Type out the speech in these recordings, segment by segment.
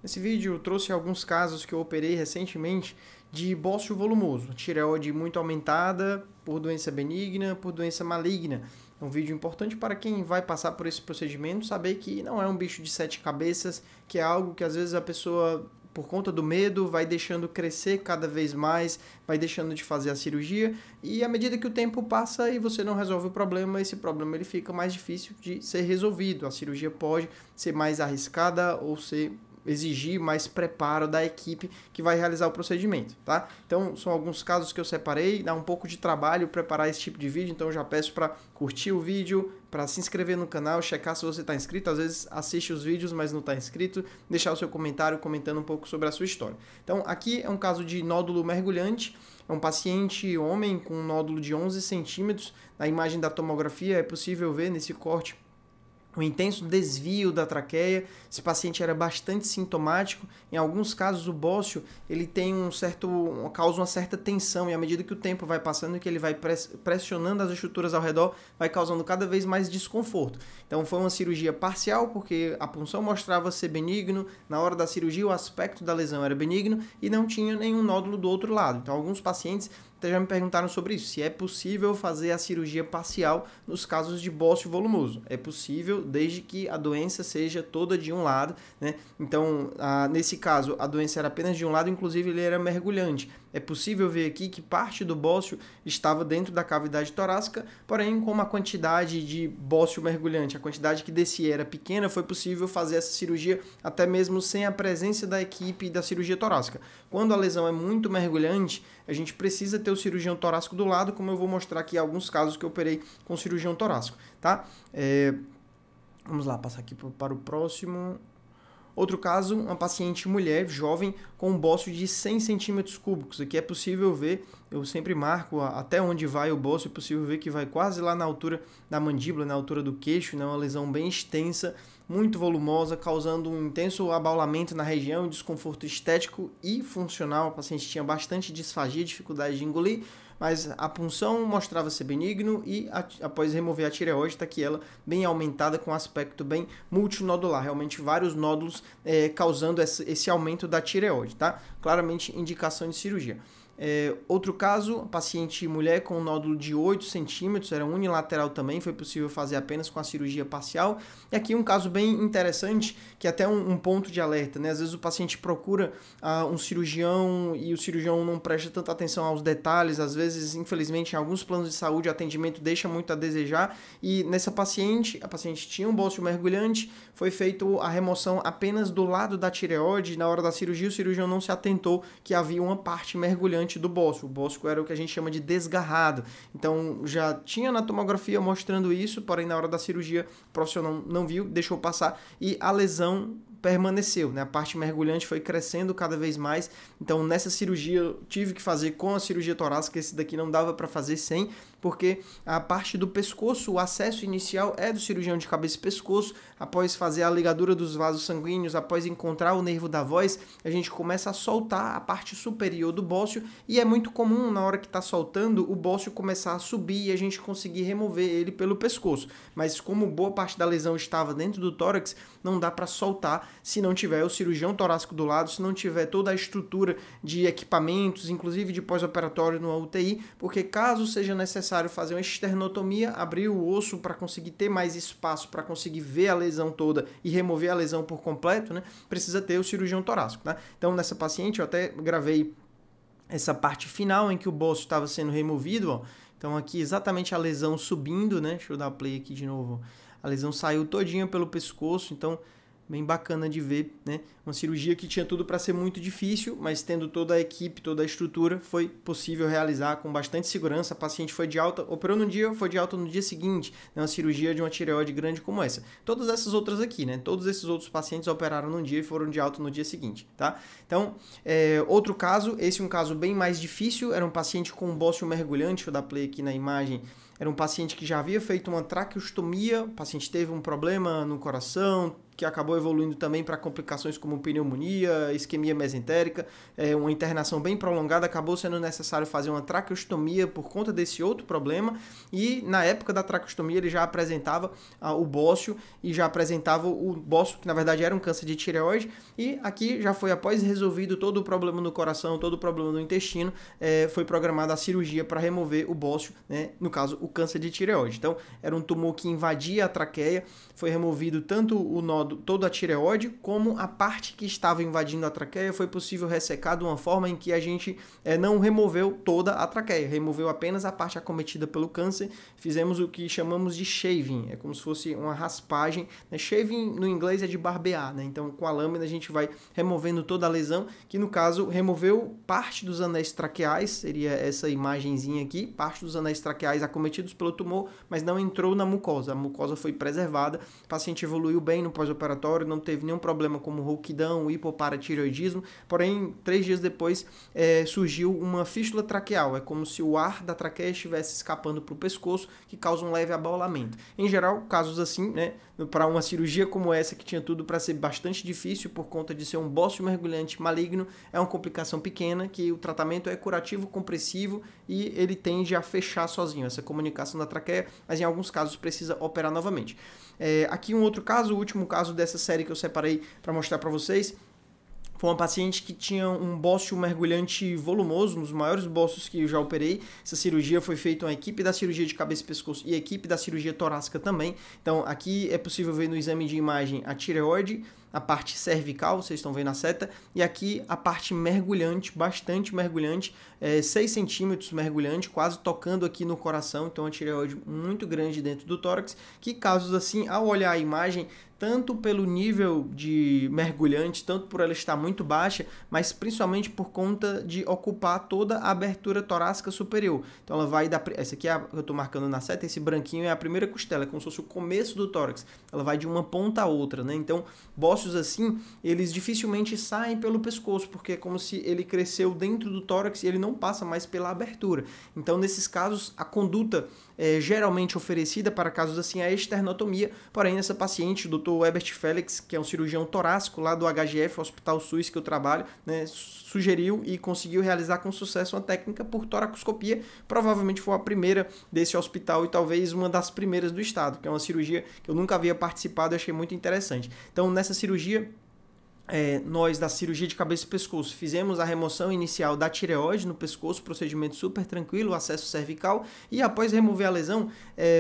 Nesse vídeo eu trouxe alguns casos que eu operei recentemente de bócio volumoso, tireoide muito aumentada por doença benigna, por doença maligna. É um vídeo importante para quem vai passar por esse procedimento saber que não é um bicho de 7 cabeças, que é algo que às vezes a pessoa, por conta do medo, vai deixando crescer cada vez mais, vai deixando de fazer a cirurgia, e à medida que o tempo passa e você não resolve o problema, esse problema ele fica mais difícil de ser resolvido. A cirurgia pode ser mais arriscada ou exigir mais preparo da equipe que vai realizar o procedimento, tá? Então, são alguns casos que eu separei, dá um pouco de trabalho preparar esse tipo de vídeo, então eu já peço para curtir o vídeo, para se inscrever no canal, checar se você está inscrito, às vezes assiste os vídeos, mas não está inscrito, deixar o seu comentário comentando um pouco sobre a sua história. Então, aqui é um caso de nódulo mergulhante, é um paciente homem com um nódulo de 11 centímetros, na imagem da tomografia é possível ver nesse corte um intenso desvio da traqueia. Esse paciente era bastante sintomático. Em alguns casos, o bócio ele tem causa uma certa tensão, e à medida que o tempo vai passando, que ele vai pressionando as estruturas ao redor, vai causando cada vez mais desconforto. Então, foi uma cirurgia parcial, porque a punção mostrava ser benigno. Na hora da cirurgia, o aspecto da lesão era benigno e não tinha nenhum nódulo do outro lado. Então, alguns pacientes até já me perguntaram sobre isso, se é possível fazer a cirurgia parcial nos casos de bócio volumoso. É possível, desde que a doença seja toda de um lado, né? Então, nesse caso, a doença era apenas de um lado, inclusive ele era mergulhante. É possível ver aqui que parte do bócio estava dentro da cavidade torácica, porém, como a quantidade de bócio mergulhante, a quantidade que descia era pequena, foi possível fazer essa cirurgia até mesmo sem a presença da equipe da cirurgia torácica. Quando a lesão é muito mergulhante, a gente precisa ter o cirurgião torácico do lado, como eu vou mostrar aqui alguns casos que eu operei com cirurgião torácico, tá? Vamos lá, passar aqui para o próximo. Outro caso, uma paciente mulher, jovem, com um bócio de 100 centímetros cúbicos. Aqui é possível ver, eu sempre marco até onde vai o bócio, é possível ver que vai quase lá na altura da mandíbula, na altura do queixo, né? Uma lesão bem extensa, muito volumosa, causando um intenso abaulamento na região, desconforto estético e funcional. O paciente tinha bastante disfagia, dificuldade de engolir, mas a punção mostrava ser benigno e após remover a tireoide, está aqui ela bem aumentada com aspecto bem multinodular, realmente vários nódulos causando esse aumento da tireoide, tá? Claramente indicação de cirurgia. Outro caso, paciente mulher com um nódulo de 8 centímetros, era unilateral também, foi possível fazer apenas com a cirurgia parcial. E aqui um caso bem interessante, que é até um ponto de alerta, né? Às vezes o paciente procura um cirurgião e o cirurgião não presta tanta atenção aos detalhes, às vezes, infelizmente, em alguns planos de saúde o atendimento deixa muito a desejar, e nessa paciente, a paciente tinha um bócio mergulhante, foi feito a remoção apenas do lado da tireoide, na hora da cirurgia o cirurgião não se atentou que havia uma parte mergulhante do bócio. O bócio era o que a gente chama de desgarrado. Então, já tinha na tomografia mostrando isso, porém na hora da cirurgia o profissional não viu, deixou passar e a lesão permaneceu, né? A parte mergulhante foi crescendo cada vez mais. Então, nessa cirurgia eu tive que fazer com a cirurgia torácica, esse daqui não dava para fazer sem, porque a parte do pescoço, o acesso inicial é do cirurgião de cabeça e pescoço. Após fazer a ligadura dos vasos sanguíneos, após encontrar o nervo da voz, a gente começa a soltar a parte superior do bócio, e é muito comum na hora que está soltando o bócio começar a subir e a gente conseguir remover ele pelo pescoço. Mas como boa parte da lesão estava dentro do tórax, não dá para soltar se não tiver o cirurgião torácico do lado, se não tiver toda a estrutura de equipamentos, inclusive de pós-operatório no UTI, porque caso seja necessário fazer uma esternotomia, abrir o osso para conseguir ter mais espaço, para conseguir ver a lesão toda e remover a lesão por completo, né, precisa ter o cirurgião torácico, tá? Então, nessa paciente, eu até gravei essa parte final em que o bócio estava sendo removido, ó. Então, aqui exatamente a lesão subindo, né? Deixa eu dar play aqui de novo. A lesão saiu todinha pelo pescoço, então bem bacana de ver, né? Uma cirurgia que tinha tudo para ser muito difícil, mas tendo toda a equipe, toda a estrutura, foi possível realizar com bastante segurança. A paciente foi de alta, operou no dia, foi de alta no dia seguinte, né? Uma cirurgia de uma tireoide grande como essa. Todas essas outras aqui, né? Todos esses outros pacientes operaram num dia e foram de alta no dia seguinte, tá? Então, outro caso, esse é um caso bem mais difícil, era um paciente com um bócio mergulhante, vou dar play aqui na imagem. era um paciente que já havia feito uma traqueostomia, o paciente teve um problema no coração, que acabou evoluindo também para complicações como pneumonia, isquemia mesentérica, uma internação bem prolongada, acabou sendo necessário fazer uma traqueostomia por conta desse outro problema, e na época da traqueostomia ele já apresentava o bócio, e já apresentava o bócio, que na verdade era um câncer de tireoide, e aqui já foi após resolvido todo o problema no coração, todo o problema no intestino, foi programada a cirurgia para remover o bócio, né, no caso o câncer de tireoide. Então era um tumor que invadia a traqueia, foi removido tanto o nódulo, toda a tireoide, como a parte que estava invadindo a traqueia, foi possível ressecar de uma forma em que a gente não removeu toda a traqueia, removeu apenas a parte acometida pelo câncer, fizemos o que chamamos de shaving, é como se fosse uma raspagem, né? Shaving no inglês é de barbear, né? Então com a lâmina a gente vai removendo toda a lesão, que no caso removeu parte dos anéis traqueais, seria essa imagenzinha aqui, parte dos anéis traqueais acometidos pelo tumor, mas não entrou na mucosa, a mucosa foi preservada, o paciente evoluiu bem no pós-operatório, não teve nenhum problema como rouquidão, hipoparatireoidismo, porém 3 dias depois surgiu uma fístula traqueal, é como se o ar da traqueia estivesse escapando para o pescoço, que causa um leve abaulamento. Em geral, casos assim, né, para uma cirurgia como essa, que tinha tudo para ser bastante difícil por conta de ser um bócio mergulhante maligno, é uma complicação pequena, que o tratamento é curativo, compressivo, e ele tende a fechar sozinho essa comunicação da traqueia, mas em alguns casos precisa operar novamente. Aqui um outro caso, o último caso dessa série que eu separei para mostrar para vocês, foi uma paciente que tinha um bócio mergulhante volumoso, um dos maiores bócios que eu já operei. Essa cirurgia foi feita uma equipe da cirurgia de cabeça e pescoço e a equipe da cirurgia torácica também. Então aqui é possível ver no exame de imagem a tireoide, a parte cervical, vocês estão vendo a seta, e aqui a parte mergulhante, bastante mergulhante, 6 centímetros mergulhante, quase tocando aqui no coração, então a tireoide muito grande dentro do tórax, que casos assim, ao olhar a imagem, tanto pelo nível de mergulhante, tanto por ela estar muito baixa, mas principalmente por conta de ocupar toda a abertura torácica superior. Então ela vai dar, essa aqui eu estou marcando na seta, esse branquinho é a primeira costela, é como se fosse o começo do tórax, ela vai de uma ponta a outra, né? Então bócios assim, eles dificilmente saem pelo pescoço, porque é como se ele cresceu dentro do tórax e ele não passa mais pela abertura. Então nesses casos, a conduta geralmente oferecida para casos assim é a esternotomia, porém nessa paciente, o Dr. Herbert Felix, que é um cirurgião torácico lá do HGF, Hospital SUS que eu trabalho, né, sugeriu e conseguiu realizar com sucesso uma técnica por toracoscopia, provavelmente foi a primeira desse hospital e talvez uma das primeiras do estado, que é uma cirurgia que eu nunca havia participado e achei muito interessante. Então nessa cirurgia, nós da cirurgia de cabeça e pescoço fizemos a remoção inicial da tireoide no pescoço, procedimento super tranquilo, acesso cervical, e após remover a lesão,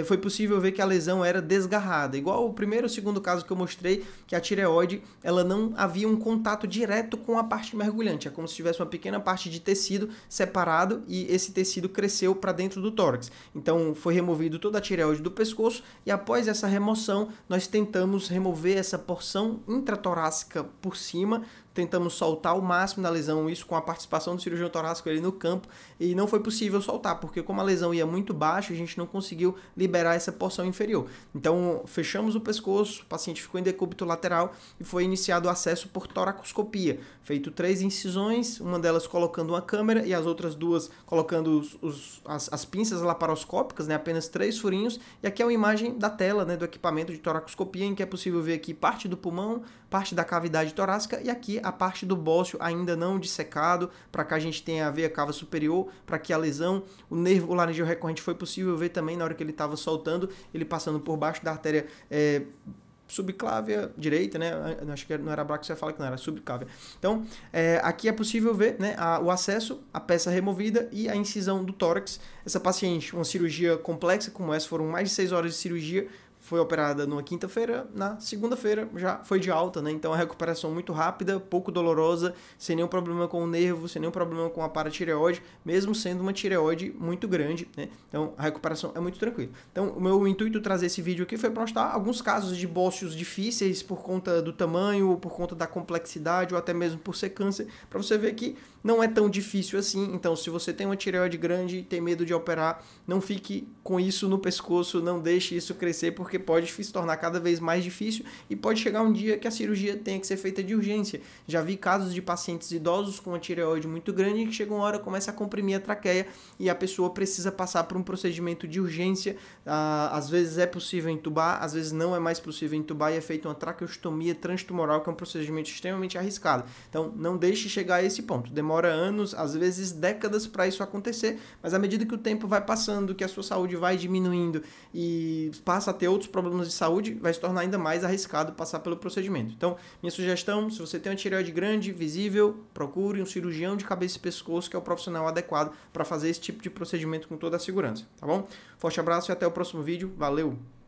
foi possível ver que a lesão era desgarrada, igual o primeiro e o segundo caso que eu mostrei, que a tireoide ela não havia um contato direto com a parte mergulhante, é como se tivesse uma pequena parte de tecido separado e esse tecido cresceu para dentro do tórax. Então foi removido toda a tireoide do pescoço e após essa remoção nós tentamos remover essa porção intratorácica por cima, tentamos soltar o máximo da lesão, isso com a participação do cirurgião torácico ali no campo, e não foi possível soltar, porque como a lesão ia muito baixo, a gente não conseguiu liberar essa porção inferior. Então, fechamos o pescoço, o paciente ficou em decúbito lateral e foi iniciado o acesso por toracoscopia. Feito 3 incisões, uma delas colocando uma câmera e as outras 2 colocando as pinças laparoscópicas, né, apenas 3 furinhos, e aqui é uma imagem da tela, né, do equipamento de toracoscopia, em que é possível ver aqui parte do pulmão, parte da cavidade torácica e aqui a parte do bócio ainda não dissecado, para cá a gente tem a veia cava superior, para que a lesão, o nervo laringeu recorrente foi possível ver também na hora que ele estava soltando, ele passando por baixo da artéria subclávia direita, né? Acho que não era braquicefálica, não era subclávia. Então, aqui é possível ver, né, o acesso, a peça removida e a incisão do tórax. Essa paciente, uma cirurgia complexa como essa, foram mais de 6 horas de cirurgia, foi operada numa quinta-feira, na segunda-feira já foi de alta, né? Então a recuperação muito rápida, pouco dolorosa, sem nenhum problema com o nervo, sem nenhum problema com a paratireoide, mesmo sendo uma tireoide muito grande, né? Então a recuperação é muito tranquila. Então o meu intuito trazer esse vídeo aqui foi para mostrar alguns casos de bócios difíceis por conta do tamanho, por conta da complexidade ou até mesmo por ser câncer, para você ver que não é tão difícil assim. Então se você tem uma tireoide grande e tem medo de operar, não fique com isso no pescoço, não deixe isso crescer, porque pode se tornar cada vez mais difícil e pode chegar um dia que a cirurgia tenha que ser feita de urgência. Já vi casos de pacientes idosos com uma tireoide muito grande que chega uma hora, começa a comprimir a traqueia e a pessoa precisa passar por um procedimento de urgência. Às vezes é possível entubar, às vezes não é mais possível entubar e é feita uma traqueostomia transtumoral, que é um procedimento extremamente arriscado. Então, não deixe chegar a esse ponto. Demora anos, às vezes décadas para isso acontecer, mas à medida que o tempo vai passando, que a sua saúde vai diminuindo e passa a ter outros problemas de saúde, vai se tornar ainda mais arriscado passar pelo procedimento. Então, minha sugestão, se você tem uma tireoide grande, visível, procure um cirurgião de cabeça e pescoço, que é o profissional adequado para fazer esse tipo de procedimento com toda a segurança, tá bom? Forte abraço e até o próximo vídeo. Valeu!